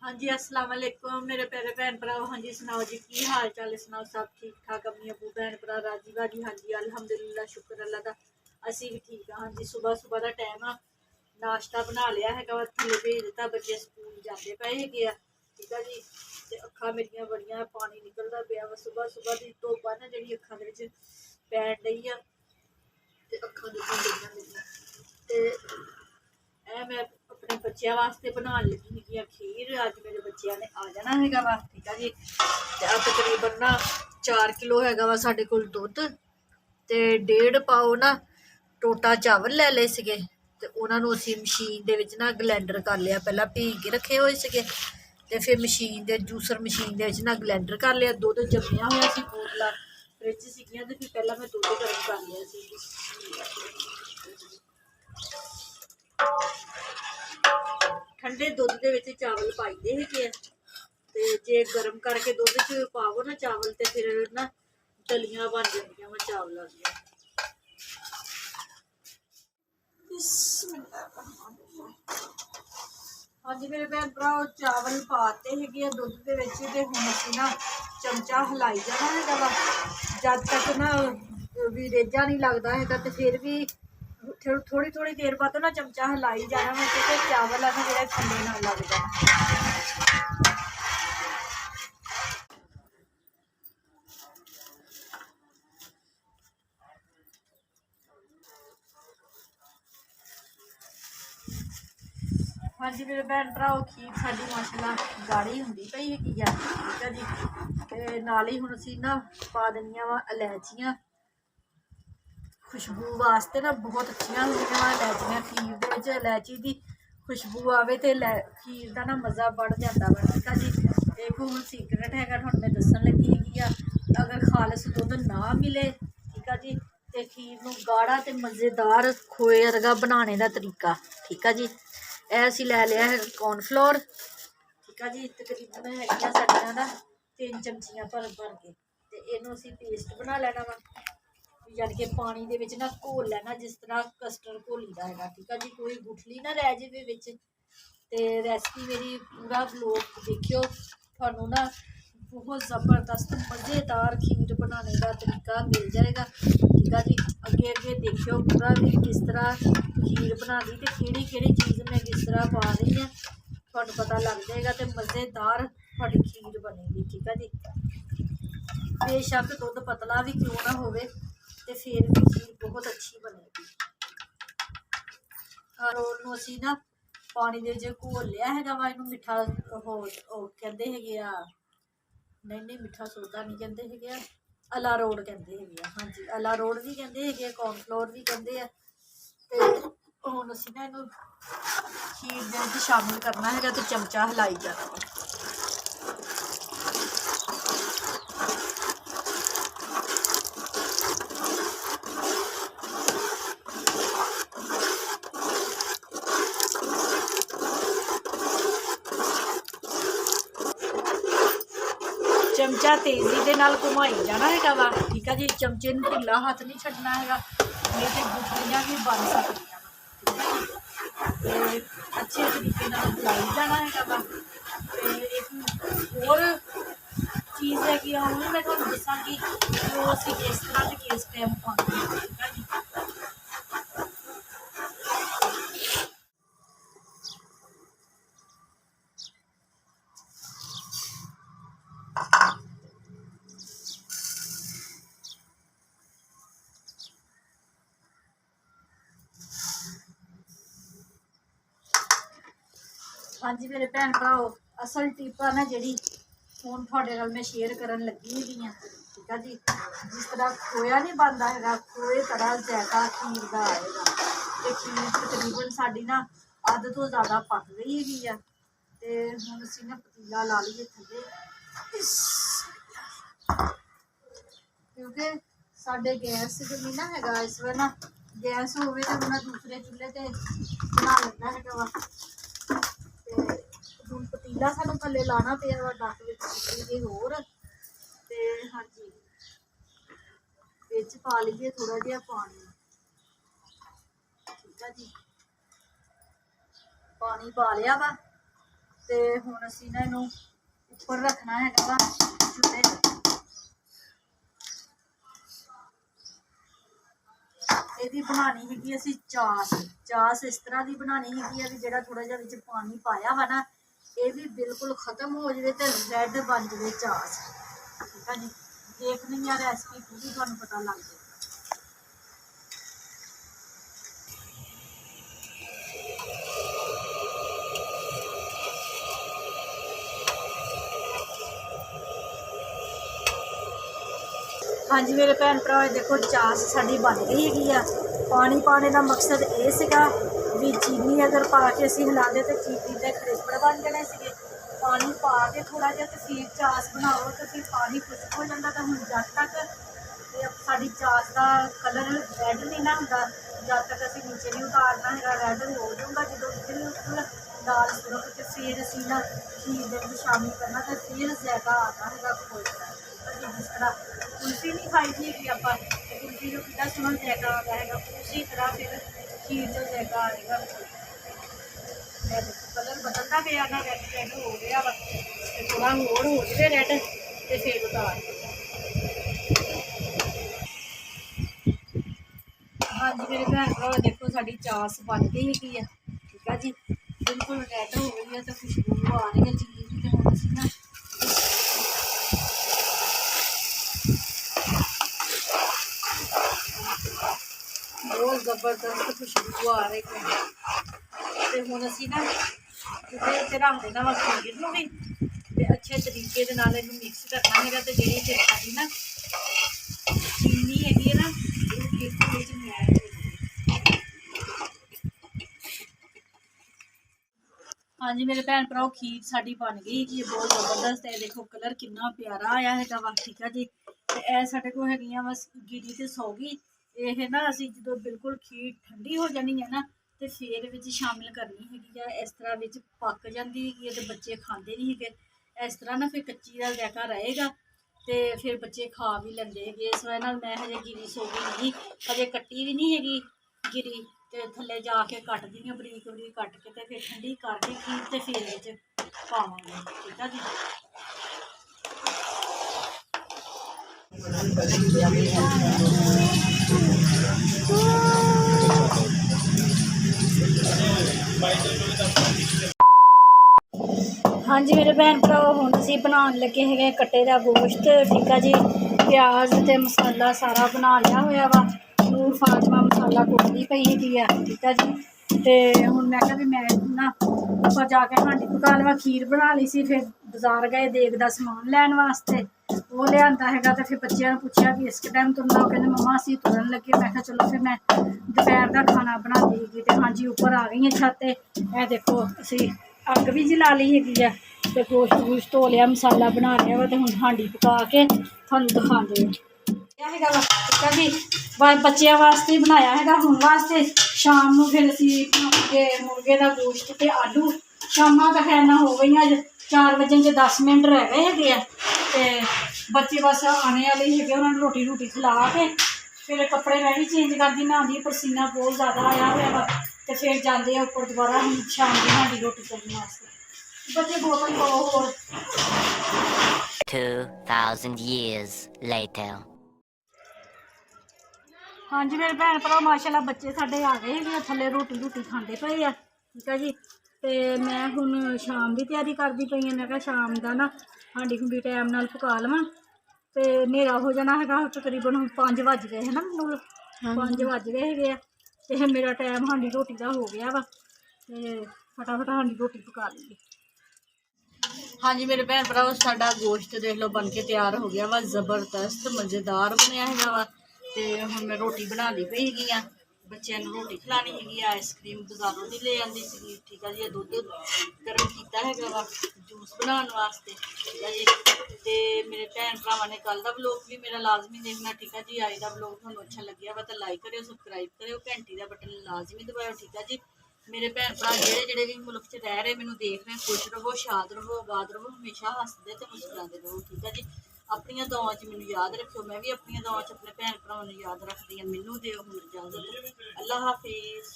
हाँ जी अस्सलाम वालेकुम मेरे प्यारे भैन भराओ। हाँ जी सुनाओ जी की हाल चाल सुनाओ। सब ठीक ठाक अम्मी अबू भैन भरा राजी बाजी। हाँ जी अलहमदुलिल्लाह शुक्र अल्लाह दा असी भी ठीक हाँ। हाँ जी सुबह सुबह का टाइम आ नाश्ता बना लिया है थले भेज दिता बच्चे स्कूल जाते पे है ठीक है जी। ते अखा मेरिया बड़िया पानी निकलता पाया वा सुबह सुबह की धुप आ ना जी अखा पैन डई आ अखा दुखन डईया मेरिया। ए मैं अपने बच्चों वास्ते बना लगी है खीर। अज मेरे बच्चों ने आ जाना है वा ठीक है जी। तकरीबन ना 4 किलो है वा साढ़े कोल दुध ते 1.5 पाओ ना टोटा चावल लै ले सीगे ते उन्होंने असी मशीन दे विच ना गलैंडर कर लिया। पहला भीग के रखे हुए सीगे ते फिर मशीन दे जूसर मशीन दे विच ना गलैंडर कर लिया। दुध जम्मिया होया सी बोतलां फ्रिज सीगियां ते फिर पहला मैं दुध गर्म कर लिया सी। ठंडे दुध दे विच चावल पाईदे है ते जे गर्म करके दुध च पावो ना चावल ते फिर ना दलियां बन जांदियां वा चावलां दियां। हाँ जी मेरे भैन भराओ चावल पाते है दुध के विच ते हुण असीं ना चमचा हिलाई जाना है वा जब तक ना भी रेजा नहीं लगता है तो फिर भी थोड़ी थोड़ी देर बाद ना चमचा हिलाई जाना वा क्योंकि चावल है ना जो थल्ले ना लग जाए। हाँ जी मेरे भैन भराओ खीर साडी माशाल्लाह गाढ़ी हुंदी पई है ठीक है जी। ते नाल ही हुण असीं ना पा देनियां वा इलायचियां खुशबू वास्ते ना बहुत अच्छियां होंदियां वा इलायचियां खीर दे विच इलायची दी खुशबू आवे ते खीर का ना मज़ा बढ़ जाता वा ठीक है जी। एक हुण सीक्रेट है तुहानूं मैं दस्सण लगी है अगर खालस दुध ना मिले ठीक है जी ते खीर नूं गाढ़ा ते मज़ेदार खोए वर्गा बनाने का तरीका ठीक है जी। यह असीं लै लिया है कॉर्नफ्लोर ठीक है जी। तकरीबन है साडियां ना 3 चमचियां भर भर के ते इहनूं असीं पेस्ट बना लैना वा यानी कि पानी दे विच ना घोल लैना जिस तरह कस्टर्ड घोली दा है ठीक है जी। कोई गुठली ना रह जाए विच ते रेसिपी मेरी पूरा व्लॉग देखियो तुहानूं ना बहुत ज़बरदस्त मज़ेदार खीर बनाने का तरीका मिल जाएगा ठीक है जी। अगे अगे देखियो पूरा भी किस तरह खीर बनानी तो केड़ी चीज़ मैं किस तरह पा रही है तुहानूं पता लग जाएगा तो मज़ेदार तुहाडी खीर बनेगी ठीक है जी। बेशक दुध पतला भी क्यों ना होवे ते फिर भी खीर बहुत अच्छी बनेगी। और उन्होंने असीं ना पानी दे विच घोल लिया है वा इहनूं मिठा कहंदे हैगे आ नहीं नहीं मिठा सोडा नहीं कहते है अलारोड कहते हैं। हाँ जी अलारोड भी कहते हैं कॉर्नफ्लोर भी कहते हैं। तो हुण असीं ना इहनूं खीर दे विच शामिल करना है तो चमचा हिलाई जाना वा। चमचा तेजी के नाल घुमाई जाना है वा ठीक है जी। चमचे नूं ढिला हथ नहीं छड्डना है नहीं तो गुठलियां भी बन सकदियां ठीक है जी। अच्छे तरीके नाल हिलाई जाना है वा। एक होर चीज़ है कि मैं तुहानूं दस्सांगी कि वो असीं किस तरह ते किस टाइम पाउंदे हां ठीक है जी। हाँ जी मेरे भैन भराओ असल टिप आ ना जी हूँ थोड़े नाल मैं शेयर करन लगी हुई ठीक है जी। जिस तरह खोया नहीं बनता है खोए तरह जायका खीर का आएगा तो खीर तकरीबन साड़ी ना अध तो ज़्यादा पक गई है तो हूँ असीं ना पतीला ला लीए थल्ले क्योंकि साडे गैस नहीं ना है इस वे ना गैस होवे तो बंदा दूसरे चूल्हे ते बना लेंदा है वा। हुण पतीला सानूं थल्ले लाना पिया वा डक विच सुट्टी होर ते हाँ जी विच पा लीए थोड़ा जिहा पानी ठीक है जी। पानी पा लिया वा ਤੇ ਹੁਣ ਅਸੀਂ ਨਾ ਇਹਨੂੰ ਉੱਪਰ ਰੱਖਣਾ ਹੈਗਾ ਵਾ ਚੁੱਲ੍ਹੇ। ਇਹਦੀ ਬਣਾਉਣੀ ਹੈਗੀ ਅਸੀਂ ਚਾਸ ਇਸ ਤਰ੍ਹਾਂ ਦੀ ਬਣਾਉਣੀ ਹੈਗੀ ਆ ਵੀ ਜਿਹੜਾ ਥੋੜਾ ਜਿਹਾ ਵਿੱਚ ਪਾਣੀ ਪਾਇਆ ਵਾ ਨਾ ਇਹ ਵੀ ਬਿਲਕੁਲ ਖਤਮ ਹੋ ਜਾਵੇ ਤੇ ਰੈੱਡ ਬਣ ਜਾਵੇ ਚਾਸ। ਠੀਕ ਆ ਜੀ, ਦੇਖਣੀ ਆ ਰੈਸਪੀ ਪੂਰੀ, ਤੁਹਾਨੂੰ ਪਤਾ ਲੱਗ ਜਾਏ। ਹਾਂਜੀ ਮੇਰੇ ਭੈਣ ਭਰਾ, ਦੇਖੋ ਚਾਸ ਸਾਡੀ ਬਣ ਗਈ ਹੈਗੀ ਆ। ਪਾਣੀ ਪਾਉਣੇ ਦਾ ਮਕਸਦ ਇਹ ਸੀਗਾ ਵੀ ਚੀਨੀ ਅਗਰ ਪਾ ਕੇ ਅਸੀਂ ਹਿਲਾਉਂਦੇ ਤਾਂ ਚੀਨੀ ਦੇ ਖਰੇਪੜ ਬਣ ਜਾਣੇ ਸੀਗੇ। ਪਾਣੀ ਪਾ ਕੇ ਥੋੜ੍ਹਾ ਜਿਹਾ ਤੇ ਫਿਰ ਚਾਸ ਬਣਾਓ ਤੇ ਫਿਰ ਪਾਣੀ ਖੁਸ਼ਕ ਹੋ ਜਾਂਦਾ। ਤਾਂ ਹੁਣ ਜਦ ਤੱਕ ਇਹ ਸਾਡੀ ਚਾਸ ਦਾ ਕਲਰ ਰੈੱਡ ਨਹੀਂ ਨਾ ਹੁੰਦਾ, ਜਦ ਤੱਕ ਅਸੀਂ ਨੀਚੇ ਨਹੀਂ ਉਤਾਰਨਾ ਹੈਗਾ। ਰੈੱਡ ਹੋ ਜਾਊਗਾ ਜਦੋਂ ਬਿਲਕੁਲ ਦਾਲ ਸੁਰਖ ਤੇ ਫਿਰ ਅਸੀਂ ਨਾ ਖੀਰ ਦੇ ਵਿੱਚ ਸ਼ਾਮਿਲ ਕਰਨਾ ਤੇ ਫਿਰ ਜ਼ਾਇਕਾ ਆਉਂਦਾ ਹੈਗਾ ਖੋਏ ਦਾ। ਜਿਸ ਤਰ੍ਹਾਂ ਕੁਲਫੀ ਨਹੀਂ ਖਾਈ ਦੀ ਹੈਗੀ ਆਪਾਂ, ਤੇ ਕੁਲਫੀ ਨੂੰ ਕਿੰਨਾ ਸੋਹਣਾ ਜ਼ਾਇਕਾ ਆਉਂਦਾ ਹੈਗਾ, ਉਸੇ ਤਰ੍ਹਾਂ ਫਿਰ ਖੀਰ 'ਚ ਜ਼ਾਇਕਾ ਆਏਗਾ। ਕਲਰ ਬਦਲਦਾ ਪਿਆ ਨਾ, ਰੈੱਡ ਹੋ ਗਿਆ ਵਾ ਤੇ ਥੋੜ੍ਹਾ ਹੋਰ ਹੋ ਜਾਵੇ ਰੈੱਡ ਤੇ ਫਿਰ ਉਤਾਰ। ਹਾਂਜੀ ਮੇਰੇ ਭੈਣ ਭਰਾ, ਦੇਖੋ ਸਾਡੀ ਚਾਸ ਬਣ ਗਈ ਹੈਗੀ ਆ। ਠੀਕ ਆ ਜੀ, ਬਿਲਕੁਲ ਰੈੱਡ ਹੋ ਗਈ ਹੈ ਤੇ ਖੁਸ਼ਬੂ ਆ ਰਹੀ ਹੈ ਚੀਜ਼ ਦੀ। ਤੇ ਹੁਣ ਅਸੀਂ ਨਾ ਬਹੁਤ ਜ਼ਬਰਦਸਤ ਖੁਸ਼ਬੂ ਆ ਰਹੀ ਹੈ। ਤੇ ਹੁਣ ਅਸੀਂ ਨਾ ਚੁੱਲ੍ਹੇ 'ਤੇ ਰੱਖ ਦੇਣਾ ਵਾ ਖੀਰ ਨੂੰ ਵੀ ਤੇ ਅੱਛੇ ਤਰੀਕੇ ਦੇ ਨਾਲ ਇਹਨੂੰ ਮਿਕਸ ਕਰਨਾ ਹੈਗਾ। ਤੇ ਜਿਹੜੀ ਫਿਰ ਸਾਡੀ ਨਾ ਚੀਨੀ ਹੈਗੀ ਹੈ ਨਾ ਉਹ ਖੀਰ ਦੇ ਵਿੱਚ ਮੈਚ ਹੋ ਜਾਵੇ। ਹਾਂਜੀ ਮੇਰੇ ਭੈਣ ਭਰਾਓ, ਖੀਰ ਸਾਡੀ ਬਣ ਗਈ ਹੈਗੀ ਹੈ ਬਹੁਤ ਜ਼ਬਰਦਸਤ ਹੈ। ਦੇਖੋ ਕਲਰ ਕਿੰਨਾ ਪਿਆਰਾ ਆਇਆ ਹੈਗਾ ਵਾ। ਠੀਕ ਆ ਜੀ, ਤੇ ਇਹ ਸਾਡੇ ਕੋਲ ਹੈਗੀਆਂ ਬਸ ਗਿਰੀ ਤੇ ਸੌਗੀ। ਇਹ ਨਾ ਅਸੀਂ ਜਦੋਂ ਬਿਲਕੁਲ ਖੀਰ ਠੰਡੀ ਹੋ ਜਾਣੀ ਹੈ ਨਾ ਤੇ ਫਿਰ ਵਿੱਚ ਸ਼ਾਮਿਲ ਕਰਨੀ ਹੈਗੀ ਆ। ਇਸ ਤਰ੍ਹਾਂ ਵਿੱਚ ਪੱਕ ਜਾਂਦੀ ਹੈਗੀ ਹੈ ਤੇ ਬੱਚੇ ਖਾਂਦੇ ਨਹੀਂ ਹੈਗੇ। ਇਸ ਤਰ੍ਹਾਂ ਨਾ ਫਿਰ ਕੱਚੀ ਦਾ ਜ਼ਾਇਕਾ ਰਹੇਗਾ ਤੇ ਫਿਰ ਬੱਚੇ ਖਾ ਵੀ ਲੈਂਦੇ ਹੈਗੇ। ਇਸ ਵਜ੍ਹਾ ਨਾਲ ਮੈਂ ਹਜੇ ਗਿਰੀ ਸੌਗੀ ਨਹੀਂ, ਹਜੇ ਕੱਟੀ ਵੀ ਨਹੀਂ ਹੈਗੀ ਗਿਰੀ, ਤੇ ਥੱਲੇ ਜਾ ਕੇ ਕੱਟਦੀ ਹਾਂ ਬਰੀਕ ਬਰੀਕ ਕੱਟ ਕੇ ਤੇ ਫਿਰ ਠੰਡੀ ਕਰਕੇ ਖੀਰ ਤੇ ਫਿਰ ਵਿੱਚ ਪਾਵਾਂਗੇ। ਠੀਕ ਆ ਜੀ। ਹਾਂਜੀ ਮੇਰੇ ਭੈਣ ਭਰਾਓ, ਹੁਣ ਅਸੀਂ ਬਣਾਉਣ ਲੱਗੇ ਹੈਗੇ ਕੱਟੇ ਦਾ ਗੋਸ਼ਤ। ਠੀਕ ਆ ਜੀ, ਪਿਆਜ਼ ਤੇ ਮਸਾਲਾ ਸਾਰਾ ਬਣਾ ਲਿਆ ਹੋਇਆ ਵਾ। ਨੂਰ ਫਾਤਮਾ ਮਸਾਲਾ ਕੁੱਟਦੀ ਪਈ ਹੈਗੀ ਆ। ਠੀਕ ਆ ਜੀ, ਤੇ ਹੁਣ ਮੈਂ ਕਿਹਾ ਵੀ ਮੈਂ ਨਾ ਉੱਪਰ ਜਾ ਕੇ ਹਾਂਡੀ ਪਕਾ ਲਵਾਂ। ਖੀਰ ਬਣਾ ਲਈ ਸੀ, ਫਿਰ ਬਾਜ਼ਾਰ ਗਏ ਦੇਗ ਦਾ ਸਮਾਨ ਲੈਣ ਵਾਸਤੇ, ਉਹ ਲਿਆਂਦਾ ਹੈਗਾ। ਤੇ ਫਿਰ ਬੱਚਿਆਂ ਨੂੰ ਪੁੱਛਿਆ ਵੀ ਇਸ ਟਾਈਮ ਤੁਰਨਾ, ਉਹ ਕਹਿੰਦੇ ਮੰਮਾ ਅਸੀਂ ਤੁਰਨ ਲੱਗੇ। ਮੈਂ ਕਿਹਾ ਚਲੋ ਫਿਰ ਮੈਂ ਦੁਪਹਿਰ ਦਾ ਖਾਣਾ ਬਣਾਉਂਦੀ ਹੈਗੀ। ਤੇ ਹਾਂਜੀ ਉੱਪਰ ਆ ਗਈ ਹਾਂ ਛੱਤ ਤੇ। ਇਹ ਦੇਖੋ ਅਸੀਂ ਅੱਗ ਵੀ ਜਲਾ ਲਈ ਹੈਗੀ ਆ ਤੇ ਗੋਸ਼ਤ ਗੂਸ਼ਤ ਧੋ ਲਿਆ, ਮਸਾਲਾ ਬਣਾ ਲਿਆ ਵਾ। ਤੇ ਹੁਣ ਹਾਂਡੀ ਪਕਾ ਕੇ ਤੁਹਾਨੂੰ ਦਿਖਾਉਂਦੇ ਹੈਗਾ ਵਾ। ਠੀਕ ਆ ਜੀ, ਬੱਚਿਆਂ ਵਾਸਤੇ ਬਣਾਇਆ ਹੈਗਾ ਹੁਣ ਵਾਸਤੇ। ਸ਼ਾਮ ਨੂੰ ਫਿਰ ਅਸੀਂ ਬਣਾਵਾਂਗੇ ਮੁਰਗੇ ਦਾ ਗੋਸ਼ਤ ਤੇ ਆਲੂ। ਸ਼ਾਮਾਂ ਤਾਂ ਖੈਰ ਨਾ ਹੋ ਗਈਆਂ, 4 ਵਜੇ 'ਚ 10 ਮਿੰਟ ਰਹਿ ਗਏ ਹੈਗੇ ਆ। ਤੇ ਬੱਚੇ ਬਸ ਆਣੇ ਵਾਲੇ ਹੀ ਹੈਗੇ, ਉਹਨਾਂ ਨੂੰ ਰੋਟੀ ਰੂਟੀ ਖਿਲਾ ਕੇ ਫਿਰ ਕੱਪੜੇ ਮੈਂ ਵੀ ਚੇਂਜ ਕਰਦੀ। ਨਹਾਉਂਦੀ, ਪਸੀਨਾ ਬਹੁਤ ਜ਼ਿਆਦਾ ਆਇਆ ਹੋਇਆ ਵਾ ਤੇ ਫਿਰ ਜਾਂਦੇ ਆ ਉੱਪਰ ਦੁਬਾਰਾ ਸ਼ਾਮ ਦੀ ਸਾਡੀ ਰੋਟੀ ਕਰਨ ਵਾਸਤੇ। ਬੱਚੇ ਬੋਤਲ ਪਾਓ ਹੋਰ। 2000 years later. ਹਾਂਜੀ ਮੇਰੇ ਭੈਣ ਭਰਾ, ਮਾਸ਼ਾਅੱਲਾ ਬੱਚੇ ਸਾਡੇ ਆ ਗਏ ਹੈਗੇ ਥੱਲੇ, ਰੋਟੀ ਰੂਟੀ ਖਾਂਦੇ ਪਏ ਆ। ਠੀਕ ਆ ਜੀ, ਤੇ ਮੈਂ ਹੁਣ ਸ਼ਾਮ ਦੀ ਤਿਆਰੀ ਕਰਦੀ ਪਈ ਹਾਂ। ਮੈਂ ਕਿਹਾ ਸ਼ਾਮ ਦਾ ਨਾ ਹਾਂਡੀ ਹੁੰਡੀ ਟਾਈਮ ਨਾਲ ਪਕਾ ਲਵਾਂ ਤੇ ਹਨੇਰਾ ਹੋ ਜਾਣਾ ਹੈਗਾ। ਤਕਰੀਬਨ ਹੁਣ 5 ਵੱਜ ਗਏ ਹੈ ਨਾ, ਮੈਨੂੰ 5 ਵੱਜ ਗਏ ਹੈਗੇ ਆ ਤੇ ਮੇਰਾ ਟਾਈਮ ਹਾਂਡੀ ਰੋਟੀ ਦਾ ਹੋ ਗਿਆ ਵਾ। ਤੇ ਫਟਾਫਟ ਹਾਂਡੀ ਰੋਟੀ ਪਕਾ ਲਈਏ। ਹਾਂਜੀ ਮੇਰੇ ਭੈਣ ਭਰਾਓ, ਸਾਡਾ ਗੋਸ਼ਤ ਦੇਖ ਲਓ ਬਣ ਕੇ ਤਿਆਰ ਹੋ ਗਿਆ ਵਾ। ਜ਼ਬਰਦਸਤ ਮਜ਼ੇਦਾਰ ਬਣਿਆ ਹੈਗਾ ਵਾ। ਤੇ ਹੁਣ ਮੈਂ ਰੋਟੀ ਬਣਾਉਂਦੀ ਪਈ ਹੈਗੀ ਆ, ਬੱਚਿਆਂ ਨੂੰ ਰੋਟੀ ਖਿਲਾਉਣੀ ਹੈਗੀ ਆ। ਆਈਸਕ੍ਰੀਮ ਬਾਜ਼ਾਰੋਂ ਦੀ ਲੈ ਆਉਂਦੀ ਸੀਗੀ। ਠੀਕ ਆ ਜੀ, ਦੁੱਧ ਗਰਮ ਕੀਤਾ ਹੈਗਾ ਵਾ ਜੂਸ ਬਣਾਉਣ ਵਾਸਤੇ। ਠੀਕ ਆ ਜੀ, ਤੇ ਮੇਰੇ ਭੈਣ ਭਰਾਵਾਂ ਨੇ ਕੱਲ੍ਹ ਦਾ ਵਲੋਗ ਵੀ ਮੇਰਾ ਲਾਜ਼ਮੀ ਦੇਖਣਾ। ਠੀਕ ਆ ਜੀ, ਅੱਜ ਦਾ ਵਲੋਗ ਤੁਹਾਨੂੰ ਅੱਛਾ ਲੱਗਿਆ ਵਾ ਤਾਂ ਲਾਈਕ ਕਰਿਓ, ਸਬਸਕ੍ਰਾਈਬ ਕਰਿਓ, ਘੰਟੀ ਦਾ ਬਟਨ ਲਾਜ਼ਮੀ ਦਬਾਇਓ। ਠੀਕ ਆ ਜੀ, ਮੇਰੇ ਭੈਣ ਭਰਾ ਜਿਹੜੇ ਵੀ ਮੁਲਕ 'ਚ ਰਹਿ ਰਹੇ ਮੈਨੂੰ ਦੇਖ ਰਹੇ, ਖੁਸ਼ ਰਹੋ, ਸ਼ਾਦ ਰਹੋ, ਆਬਾਦ ਰਹੋ, ਹਮੇਸ਼ਾ ਹੱਸਦੇ ਤੇ ਮੁਸਕਰਾਉਂਦੇ ਰਹੋ। ਠੀਕ ਆ ਜੀ, ਆਪਣੀਆਂ ਦੁਆਵਾਂ 'ਚ ਮੈਨੂੰ ਯਾਦ ਰੱਖਿਓ, ਮੈਂ ਵੀ ਆਪਣੀਆਂ ਦੁਆਵਾਂ 'ਚ ਆਪਣੇ ਭੈਣ ਭਰਾਵਾਂ ਨੂੰ ਯਾਦ ਰੱਖਦੀ ਹਾਂ। ਮੈਨੂੰ ਦਿਓ ਹੁਣ ਇਜਾਜ਼ਤ। ਅੱਲਾ ਹਾਫਿਜ਼।